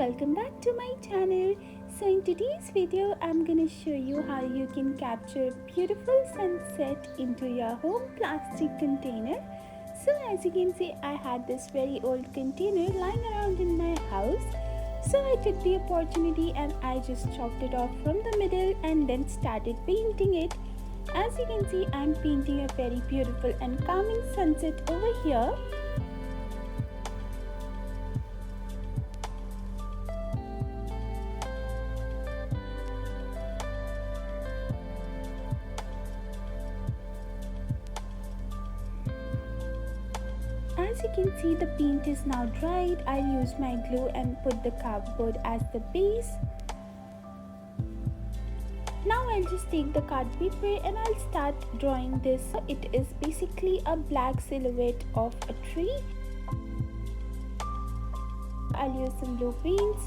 welcome back to my channel. So in today's video I'm gonna show you how you can capture beautiful sunset into your home plastic container. So as you can see, I had this very old container lying around in my house. So I took the opportunity and I just chopped it off from the middle and then started painting it. As you can see, I'm painting a very beautiful and calming sunset over here. As you can see, the paint is now dried. I'll use my glue and put the cardboard as the base. Now I'll just take the card paper and I'll start drawing this. So it is basically a black silhouette of a tree. I'll use some blue paints.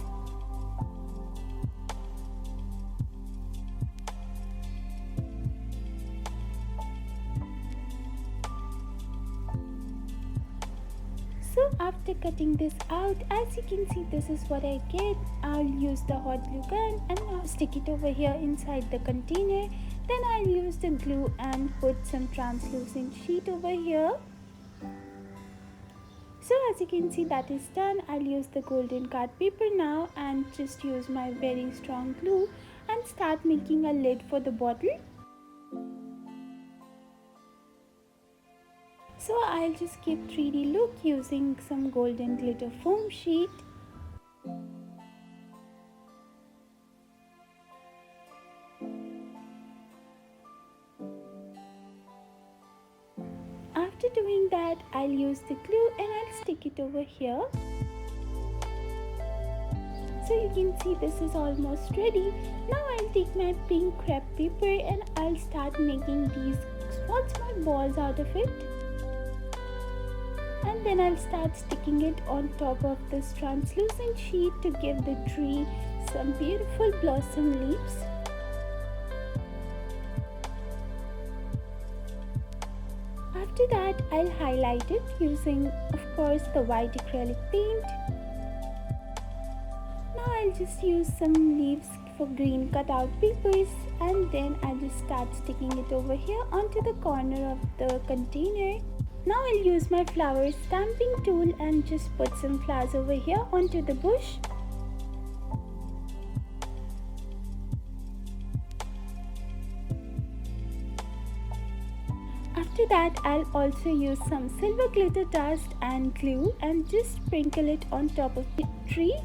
So after cutting this out, as you can see, this is what I get. I'll use the hot glue gun and I'll stick it over here inside the container. Then I'll use the glue and put some translucent sheet over here. So as you can see, that is done. I'll use the golden card paper now and just use my very strong glue and start making a lid for the bottle. So I'll just keep 3D look using some golden glitter foam sheet. After doing that, I'll use the glue and I'll stick it over here. So you can see this is almost ready. Now I'll take my pink crepe paper and I'll start making these small balls out of it. And then I'll start sticking it on top of this translucent sheet to give the tree some beautiful blossom leaves. After that, I'll highlight it using, of course, the white acrylic paint. Now I'll just use some leaves for green cutout papers and then I'll just start sticking it over here onto the corner of the container. Now I'll use my flower stamping tool and just put some flowers over here onto the bush. After that, I'll also use some silver glitter dust and glue and just sprinkle it on top of the tree.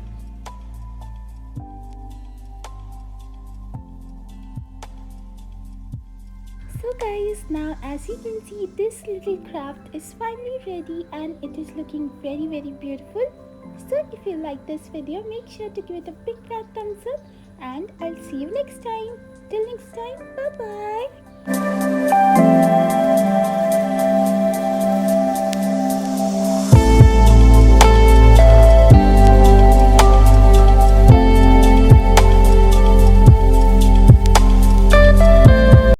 So guys, now as you can see, this little craft is finally ready and it is looking very beautiful. So if you like this video, make sure to give it a big fat thumbs up and I'll see you next time. Till next time, bye bye.